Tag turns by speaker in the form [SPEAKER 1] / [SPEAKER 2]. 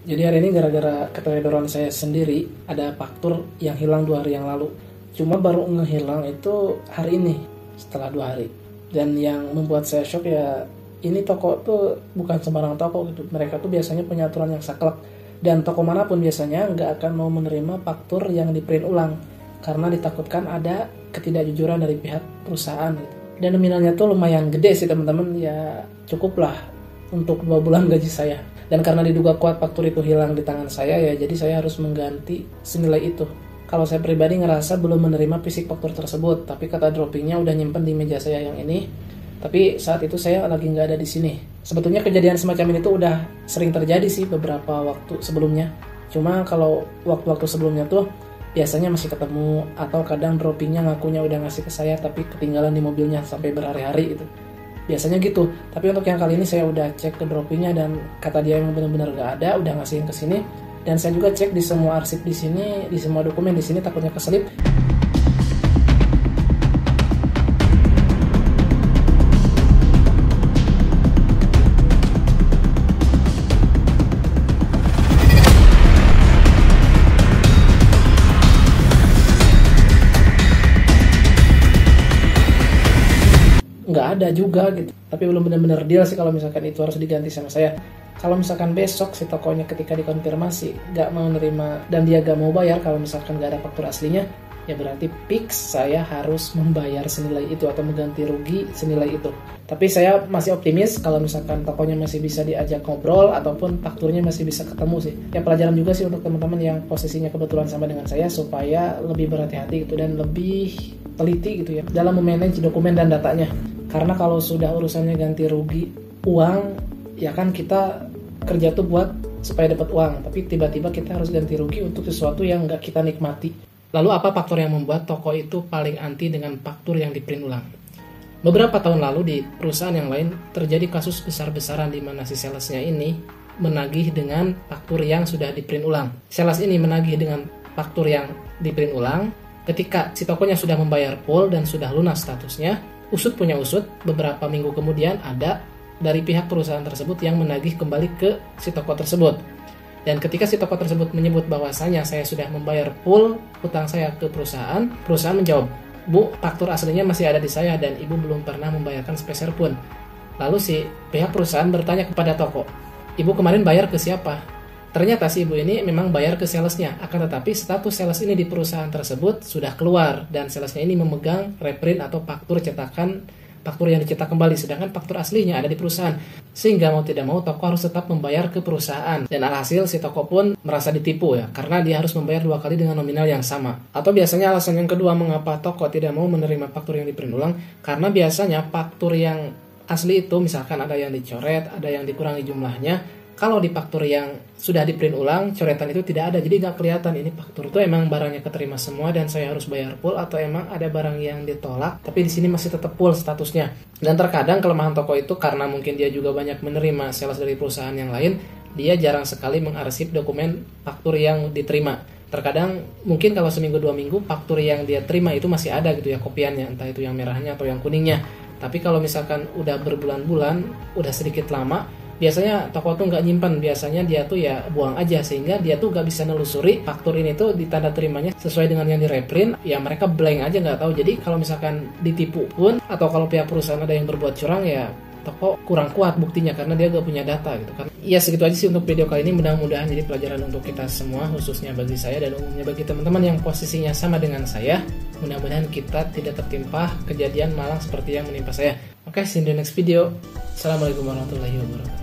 [SPEAKER 1] Jadi hari ini gara-gara keteledoran saya sendiri, ada faktur yang hilang 2 hari yang lalu. Cuma baru ngehilang itu hari ini, setelah 2 hari. Dan yang membuat saya shock ya, ini toko tuh bukan sembarang toko gitu. Mereka tuh biasanya punya aturan yang saklek. Dan toko manapun biasanya nggak akan mau menerima faktur yang di print ulang. Karena ditakutkan ada ketidakjujuran dari pihak perusahaan gitu. Dan nominalnya tuh lumayan gede sih teman-teman, ya cukup lah untuk 2 bulan gaji saya. Dan karena diduga kuat faktur itu hilang di tangan saya ya, jadi saya harus mengganti senilai itu. Kalau saya pribadi ngerasa belum menerima fisik faktur tersebut, tapi kata droppingnya udah nyimpen di meja saya yang ini. Tapi saat itu saya lagi nggak ada di sini. Sebetulnya kejadian semacam ini tuh udah sering terjadi sih beberapa waktu sebelumnya. Cuma kalau waktu-waktu sebelumnya tuh biasanya masih ketemu, atau kadang droppingnya ngakunya udah ngasih ke saya tapi ketinggalan di mobilnya sampai berhari-hari gitu. Biasanya gitu, tapi untuk yang kali ini saya udah cek ke droppingnya dan kata dia emang benar-benar gak ada, udah ngasihin ke sini. Dan saya juga cek di semua arsip di sini, di semua dokumen di sini, takutnya keselip. Nggak ada juga gitu, tapi belum benar-benar deal sih kalau misalkan itu harus diganti sama saya. Kalau misalkan besok si tokonya ketika dikonfirmasi nggak mau nerima dan dia nggak mau bayar kalau misalkan nggak ada faktur aslinya, ya berarti fix saya harus membayar senilai itu atau mengganti rugi senilai itu. Tapi saya masih optimis kalau misalkan tokonya masih bisa diajak ngobrol ataupun fakturnya masih bisa ketemu sih. Ya pelajaran juga sih untuk teman-teman yang posisinya kebetulan sama dengan saya, supaya lebih berhati-hati gitu dan lebih teliti gitu ya dalam memanage dokumen dan datanya. Karena kalau sudah urusannya ganti rugi uang, ya kan kita kerja tuh buat supaya dapat uang, tapi tiba-tiba kita harus ganti rugi untuk sesuatu yang nggak kita nikmati. Lalu apa faktor yang membuat toko itu paling anti dengan faktur yang di print ulang? Beberapa tahun lalu di perusahaan yang lain terjadi kasus besar-besaran di mana si salesnya ini menagih dengan faktur yang sudah di print ulang. Sales ini menagih dengan faktur yang di print ulang. Ketika si tokonya sudah membayar full dan sudah lunas statusnya, usut punya usut, beberapa minggu kemudian ada dari pihak perusahaan tersebut yang menagih kembali ke si toko tersebut. Dan ketika si toko tersebut menyebut bahwasanya saya sudah membayar full hutang saya ke perusahaan, perusahaan menjawab, "Bu, faktur aslinya masih ada di saya dan ibu belum pernah membayarkan sepeser pun." Lalu si pihak perusahaan bertanya kepada toko, "Ibu kemarin bayar ke siapa?" Ternyata si ibu ini memang bayar ke salesnya, akan tetapi status sales ini di perusahaan tersebut sudah keluar dan salesnya ini memegang reprint atau faktur cetakan, faktur yang dicetak kembali, sedangkan faktur aslinya ada di perusahaan. Sehingga mau tidak mau toko harus tetap membayar ke perusahaan, dan alhasil si toko pun merasa ditipu ya, karena dia harus membayar 2 kali dengan nominal yang sama. Atau biasanya alasan yang kedua mengapa toko tidak mau menerima faktur yang di print ulang, karena biasanya faktur yang asli itu misalkan ada yang dicoret, ada yang dikurangi jumlahnya. Kalau di faktur yang sudah di print ulang, coretan itu tidak ada, jadi nggak kelihatan ini faktur itu emang barangnya keterima semua dan saya harus bayar full, atau emang ada barang yang ditolak tapi di sini masih tetap full statusnya. Dan terkadang kelemahan toko itu karena mungkin dia juga banyak menerima sales dari perusahaan yang lain, dia jarang sekali mengarsip dokumen faktur yang diterima. Terkadang mungkin kalau seminggu 2 minggu faktur yang dia terima itu masih ada gitu ya kopiannya, entah itu yang merahnya atau yang kuningnya. Tapi kalau misalkan udah berbulan-bulan, udah sedikit lama, biasanya toko tuh nggak nyimpan, biasanya dia tuh ya buang aja, sehingga dia tuh nggak bisa nelusuri faktur ini tuh ditanda terimanya sesuai dengan yang di reprint, ya mereka blank aja nggak tahu. Jadi kalau misalkan ditipu pun, atau kalau pihak perusahaan ada yang berbuat curang, ya toko kurang kuat buktinya karena dia nggak punya data gitu kan. Ya segitu aja sih untuk video kali ini, mudah-mudahan jadi pelajaran untuk kita semua, khususnya bagi saya dan umumnya bagi teman-teman yang posisinya sama dengan saya. Mudah-mudahan kita tidak tertimpa kejadian malang seperti yang menimpa saya. Oke, see you in the next video. Assalamualaikum warahmatullahi wabarakatuh.